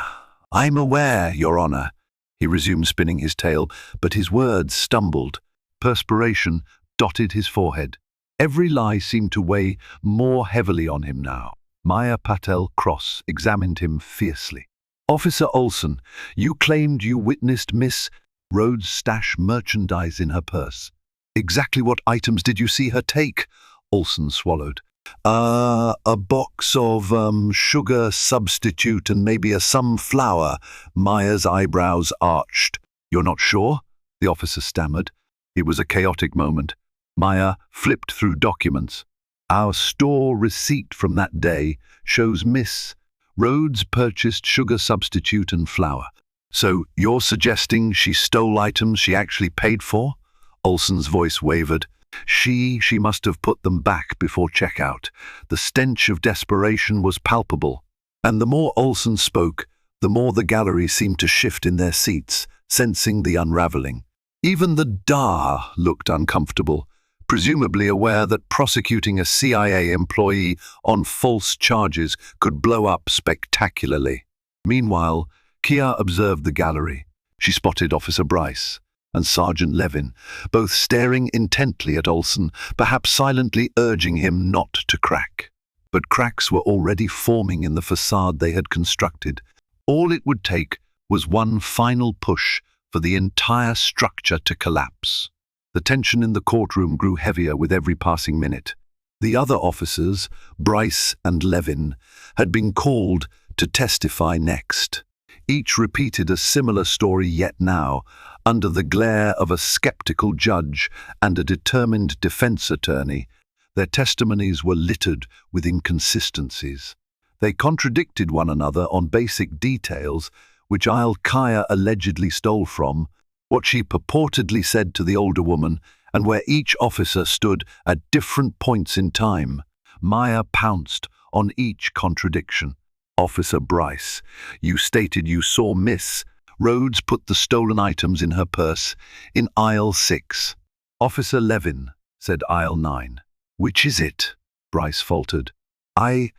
aware, Your Honor," he resumed, spinning his tale, but his words stumbled. Perspiration dotted his forehead. Every lie seemed to weigh more heavily on him now. Maya Patel Cross examined him fiercely. "Officer Olson, you claimed you witnessed Miss Rhodes stash merchandise in her purse. Exactly what items did you see her take?" Olson swallowed. A box of sugar substitute and maybe some flour." Maya's eyebrows arched. "You're not sure?" the officer stammered. It was a chaotic moment. Maya flipped through documents. "Our store receipt from that day shows Miss Rhodes purchased sugar substitute and flour. So you're suggesting she stole items she actually paid for?" Olson's voice wavered. She must have put them back before checkout." The stench of desperation was palpable. And the more Olson spoke, the more the gallery seemed to shift in their seats, sensing the unraveling. Even the DA looked uncomfortable, presumably aware that prosecuting a CIA employee on false charges could blow up spectacularly. Meanwhile, Kia observed the gallery. She spotted Officer Bryce and Sergeant Levin, both staring intently at Olson, perhaps silently urging him not to crack. But cracks were already forming in the facade they had constructed. All it would take was one final push for the entire structure to collapse. The tension in the courtroom grew heavier with every passing minute. The other officers, Bryce and Levin, had been called to testify next. Each repeated a similar story, yet now, under the glare of a skeptical judge and a determined defense attorney, their testimonies were littered with inconsistencies. They contradicted one another on basic details, which Kaya allegedly stole from, what she purportedly said to the older woman, and where each officer stood at different points in time. Maya pounced on each contradiction. "Officer Bryce, you stated you saw Miss Rhodes put the stolen items in her purse in aisle 6. "Officer Levin," said aisle 9. "Which is it?" Bryce faltered. I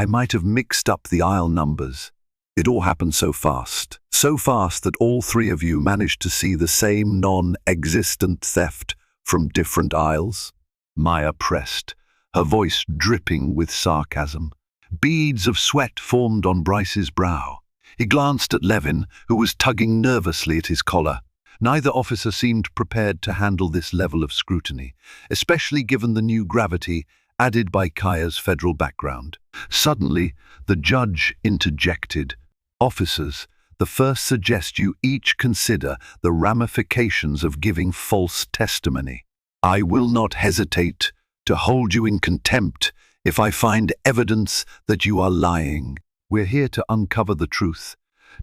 might have mixed up the aisle numbers. It all happened so fast that all three of you managed to see the same non-existent theft from different aisles." Maya pressed, her voice dripping with sarcasm. Beads of sweat formed on Bryce's brow. He glanced at Levin, who was tugging nervously at his collar. Neither officer seemed prepared to handle this level of scrutiny, especially given the new gravity added by Kaya's federal background. Suddenly, the judge interjected. "Officers, the first suggest you each consider the ramifications of giving false testimony. I will not hesitate to hold you in contempt if I find evidence that you are lying. We're here to uncover the truth."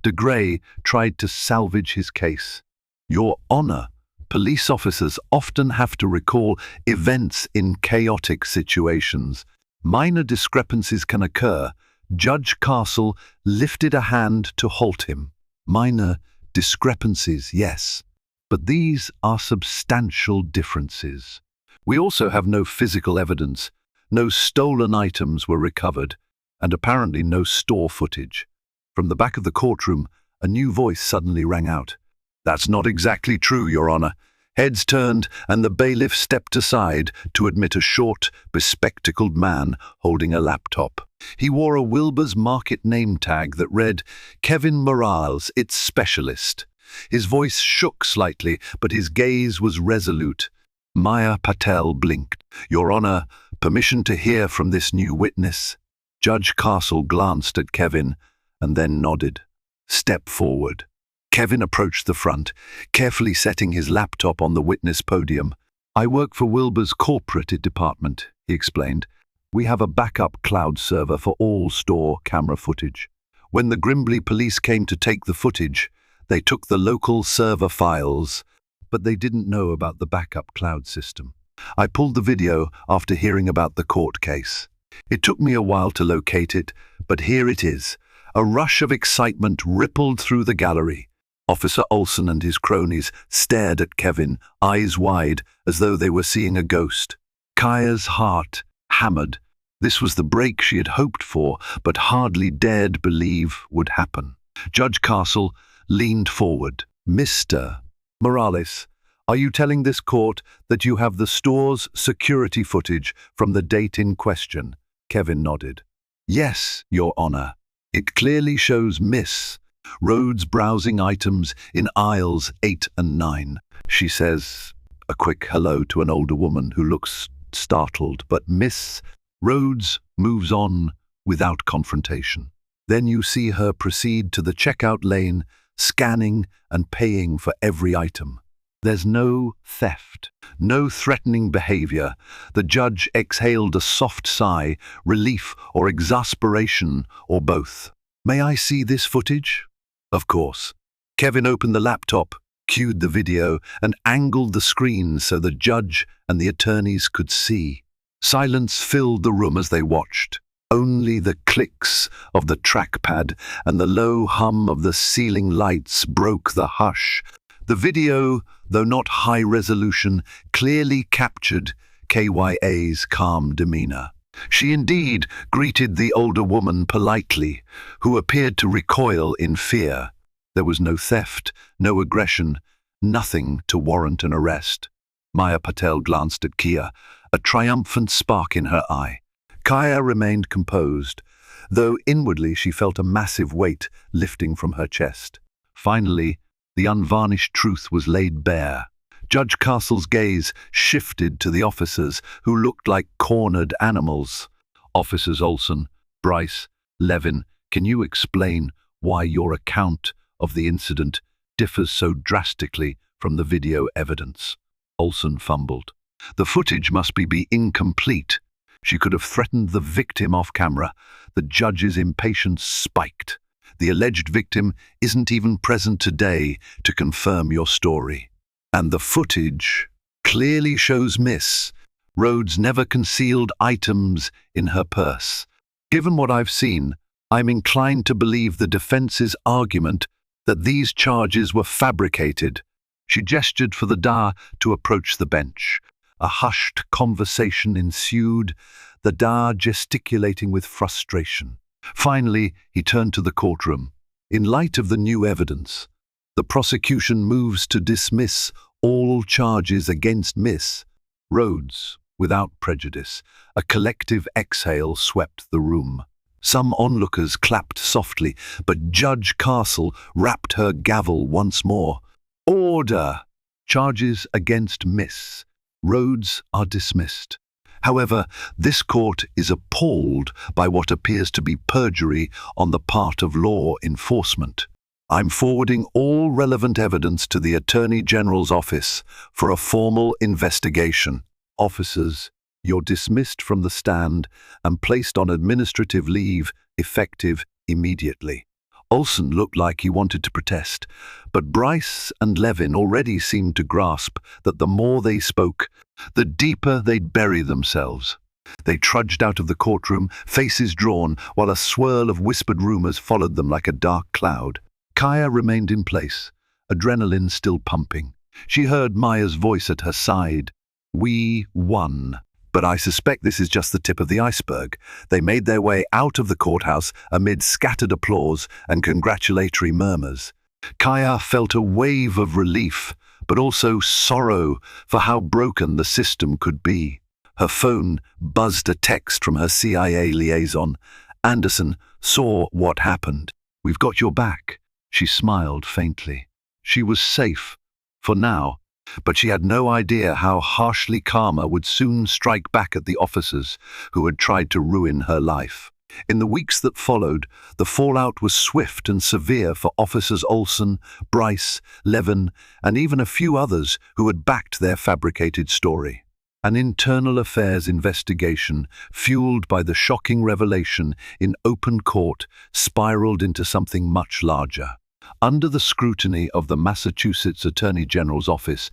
De Grey tried to salvage his case. "Your Honor, police officers often have to recall events in chaotic situations. Minor discrepancies can occur. Judge Castle lifted a hand to halt him. Minor discrepancies, yes, but these are substantial differences. We also have no physical evidence. No stolen items were recovered, and apparently no store footage. From the back of the courtroom, a new voice suddenly rang out. "That's not exactly true, Your Honor." Heads turned, and the bailiff stepped aside to admit a short, bespectacled man holding a laptop. He wore a Wilbur's Market name tag that read, "Kevin Morales, its specialist." His voice shook slightly, but his gaze was resolute. Maya Patel blinked. "Your Honor, permission to hear from this new witness." Judge Castle glanced at Kevin and then nodded. "Step forward." Kevin approached the front, carefully setting his laptop on the witness podium. "I work for Wilbur's corporate department," he explained. "We have a backup cloud server for all store camera footage. When the Grimbley police came to take the footage, they took the local server files, but they didn't know about the backup cloud system. I pulled the video after hearing about the court case. It took me a while to locate it, but here it is." A rush of excitement rippled through the gallery. Officer Olson and his cronies stared at Kevin, eyes wide, as though they were seeing a ghost. Kaya's heart hammered. This was the break she had hoped for, but hardly dared believe would happen. Judge Castle leaned forward. "Mr. Morales, are you telling this court that you have the store's security footage from the date in question?" Kevin nodded. "Yes, Your Honor. It clearly shows Miss Rhodes browsing items in aisles 8 and 9. She says a quick hello to an older woman who looks startled, but Miss Rhodes moves on without confrontation. Then you see her proceed to the checkout lane, scanning and paying for every item. There's no theft, no threatening behavior. The judge exhaled a soft sigh, relief or exasperation, or both. "May I see this footage?" "Of course." Kevin opened the laptop, cued the video, and angled the screen so the judge and the attorneys could see. Silence filled the room as they watched. Only the clicks of the trackpad and the low hum of the ceiling lights broke the hush. The video, though not high resolution, clearly captured KYA's calm demeanor. She indeed greeted the older woman politely, who appeared to recoil in fear. There was no theft, no aggression, nothing to warrant an arrest. Maya Patel glanced at Kia, a triumphant spark in her eye. Kaya remained composed, though inwardly she felt a massive weight lifting from her chest. Finally, the unvarnished truth was laid bare. Judge Castle's gaze shifted to the officers, who looked like cornered animals. "Officers Olson, Bryce, Levin, can you explain why your account of the incident differs so drastically from the video evidence?" Olson fumbled. "The footage must be incomplete. She could have threatened the victim off camera." The judge's impatience spiked. "The alleged victim isn't even present today to confirm your story. And the footage clearly shows Miss Rhodes never concealed items in her purse. Given what I've seen, I'm inclined to believe the defense's argument that these charges were fabricated." She gestured for the Da to approach the bench. A hushed conversation ensued, the Da gesticulating with frustration. Finally, he turned to the courtroom. "In light of the new evidence, the prosecution moves to dismiss all charges against Miss Rhodes without prejudice." A collective exhale swept the room. Some onlookers clapped softly, but Judge Castle rapped her gavel once more. "Order! Charges against Miss Rhodes are dismissed. However, this court is appalled by what appears to be perjury on the part of law enforcement. I'm forwarding all relevant evidence to the Attorney General's office for a formal investigation. Officers, you're dismissed from the stand and placed on administrative leave, effective immediately." Olson looked like he wanted to protest, but Bryce and Levin already seemed to grasp that the more they spoke, the deeper they'd bury themselves. They trudged out of the courtroom, faces drawn, while a swirl of whispered rumors followed them like a dark cloud. Kaya remained in place, adrenaline still pumping. She heard Maya's voice at her side. "We won. But I suspect this is just the tip of the iceberg." They made their way out of the courthouse amid scattered applause and congratulatory murmurs. Kaya felt a wave of relief, but also sorrow for how broken the system could be. Her phone buzzed a text from her CIA liaison. Anderson saw what happened. "We've got your back." She smiled faintly. She was safe, for now, but she had no idea how harshly karma would soon strike back at the officers who had tried to ruin her life. In the weeks that followed, the fallout was swift and severe for Officers Olson, Bryce, Levin, and even a few others who had backed their fabricated story. An internal affairs investigation, fueled by the shocking revelation in open court, spiraled into something much larger. Under the scrutiny of the Massachusetts Attorney General's office,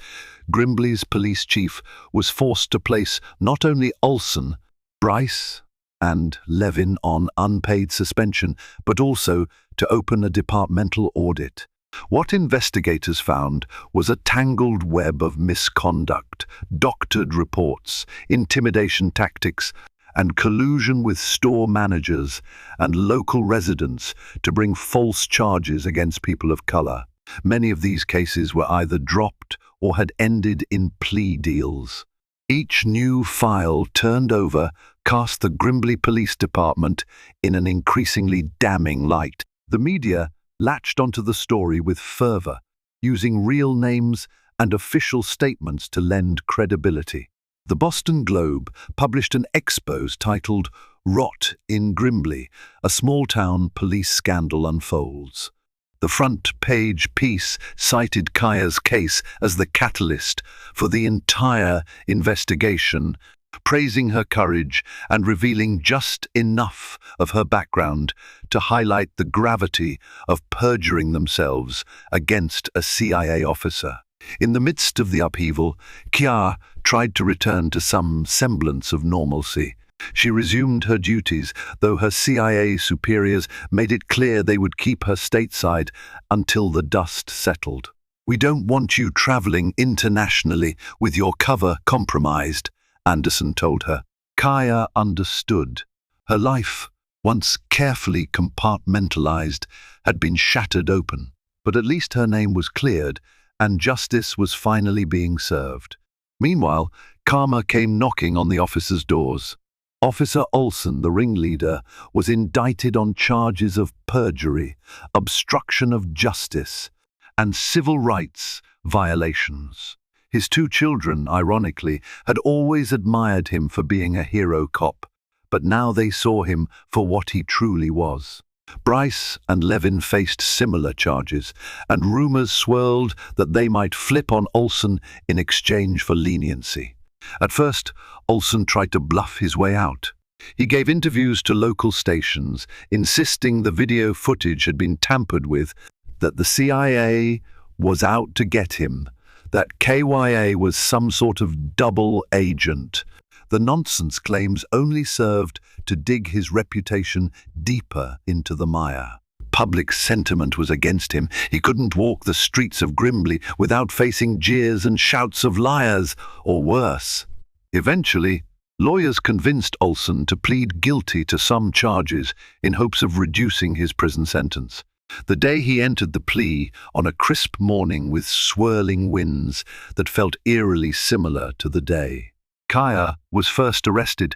Grimbley's police chief was forced to place not only Olson, Bryce, and Levin on unpaid suspension, but also to open a departmental audit. What investigators found was a tangled web of misconduct, doctored reports, intimidation tactics, and collusion with store managers and local residents to bring false charges against people of color. Many of these cases were either dropped or had ended in plea deals. Each new file turned over cast the Grimbley Police Department in an increasingly damning light. The media latched onto the story with fervor, using real names and official statements to lend credibility. The Boston Globe published an expose titled "Rot in Grimbley, a small-town police scandal unfolds." The front-page piece cited Kaya's case as the catalyst for the entire investigation, praising her courage and revealing just enough of her background to highlight the gravity of perjuring themselves against a CIA officer. In the midst of the upheaval, Kya tried to return to some semblance of normalcy. She resumed her duties, though her CIA superiors made it clear they would keep her stateside until the dust settled. "We don't want you traveling internationally with your cover compromised," Anderson told her. Kaya understood. Her life, once carefully compartmentalized, had been shattered open. But at least her name was cleared, and justice was finally being served. Meanwhile, karma came knocking on the officers' doors. Officer Olson, the ringleader, was indicted on charges of perjury, obstruction of justice, and civil rights violations. His two children, ironically, had always admired him for being a hero cop, but now they saw him for what he truly was. Bryce and Levin faced similar charges, and rumors swirled that they might flip on Olson in exchange for leniency. At first, Olson tried to bluff his way out. He gave interviews to local stations, insisting the video footage had been tampered with, that the CIA was out to get him, that KYA was some sort of double agent. The nonsense claims only served to dig his reputation deeper into the mire. Public sentiment was against him. He couldn't walk the streets of Grimbley without facing jeers and shouts of liars, or worse. Eventually, lawyers convinced Olson to plead guilty to some charges in hopes of reducing his prison sentence. The day he entered the plea, on a crisp morning with swirling winds that felt eerily similar to the day, Kaya was first arrested.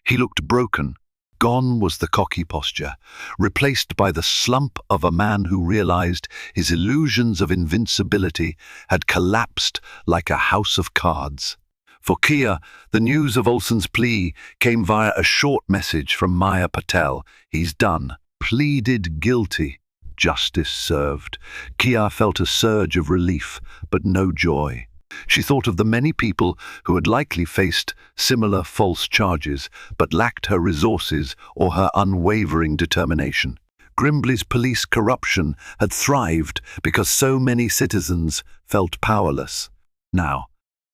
He looked broken. Gone was the cocky posture, replaced by the slump of a man who realized his illusions of invincibility had collapsed like a house of cards. For Kia, the news of Olson's plea came via a short message from Maya Patel. "He's done. Pleaded guilty. Justice served." Kia felt a surge of relief, but no joy. She thought of the many people who had likely faced similar false charges, but lacked her resources or her unwavering determination. Grimbley's police corruption had thrived because so many citizens felt powerless. Now,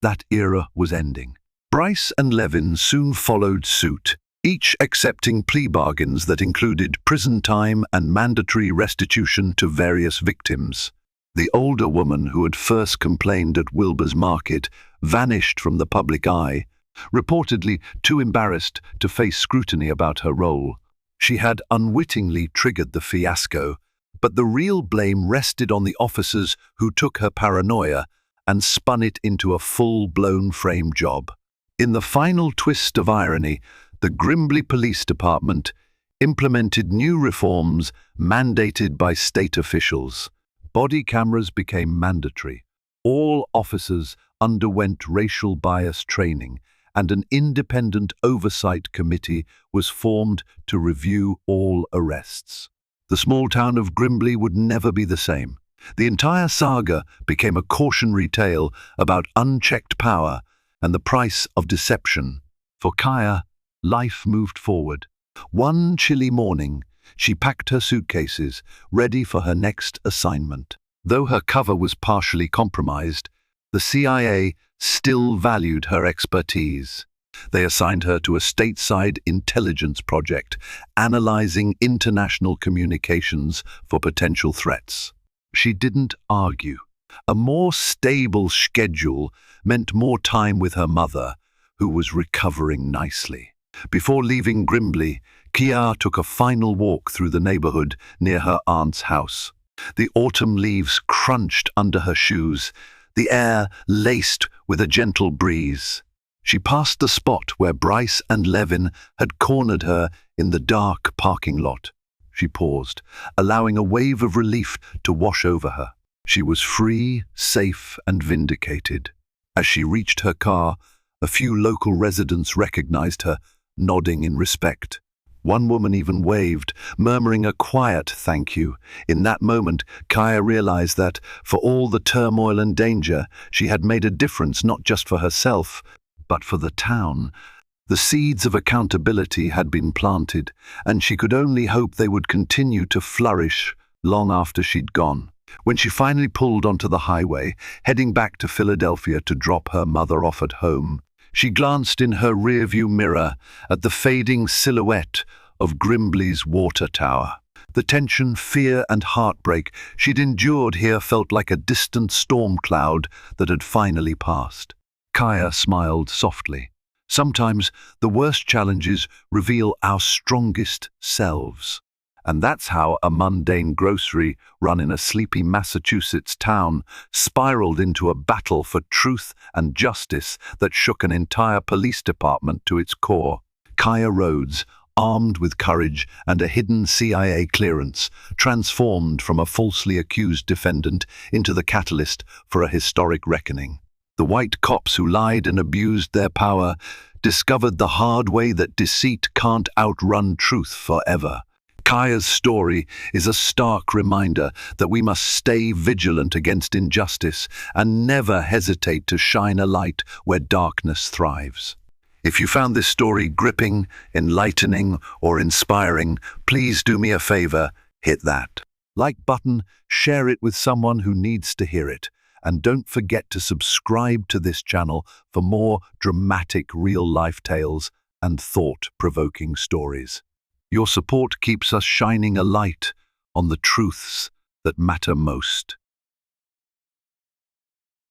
that era was ending. Bryce and Levin soon followed suit, each accepting plea bargains that included prison time and mandatory restitution to various victims. The older woman who had first complained at Wilbur's Market vanished from the public eye, reportedly too embarrassed to face scrutiny about her role. She had unwittingly triggered the fiasco, but the real blame rested on the officers who took her paranoia and spun it into a full-blown frame job. In the final twist of irony, the Grimbley Police Department implemented new reforms mandated by state officials. Body cameras became mandatory. All officers underwent racial bias training, and an independent oversight committee was formed to review all arrests. The small town of Grimbley would never be the same. The entire saga became a cautionary tale about unchecked power and the price of deception. For Kaya, life moved forward. One chilly morning, she packed her suitcases, ready for her next assignment. Though her cover was partially compromised, the CIA still valued her expertise. They assigned her to a stateside intelligence project, analyzing international communications for potential threats. She didn't argue. A more stable schedule meant more time with her mother, who was recovering nicely. Before leaving Grimbley, Kia took a final walk through the neighborhood near her aunt's house. The autumn leaves crunched under her shoes, the air laced with a gentle breeze. She passed the spot where Bryce and Levin had cornered her in the dark parking lot. She paused, allowing a wave of relief to wash over her. She was free, safe, and vindicated. As she reached her car, a few local residents recognized her, nodding in respect. One woman even waved, murmuring a quiet thank you. In that moment, Kaya realized that, for all the turmoil and danger, she had made a difference not just for herself, but for the town. The seeds of accountability had been planted, and she could only hope they would continue to flourish long after she'd gone. When she finally pulled onto the highway, heading back to Philadelphia to drop her mother off at home, she glanced in her rearview mirror at the fading silhouette of Grimbley's water tower. The tension, fear, and heartbreak she'd endured here felt like a distant storm cloud that had finally passed. Kaya smiled softly. Sometimes the worst challenges reveal our strongest selves. And that's how a mundane grocery run in a sleepy Massachusetts town spiraled into a battle for truth and justice that shook an entire police department to its core. Kaya Rhodes, armed with courage and a hidden CIA clearance, transformed from a falsely accused defendant into the catalyst for a historic reckoning. The white cops who lied and abused their power discovered the hard way that deceit can't outrun truth forever. Kaya's story is a stark reminder that we must stay vigilant against injustice and never hesitate to shine a light where darkness thrives. If you found this story gripping, enlightening, or inspiring, please do me a favor, hit that like button, share it with someone who needs to hear it, and don't forget to subscribe to this channel for more dramatic real-life tales and thought-provoking stories. Your support keeps us shining a light on the truths that matter most.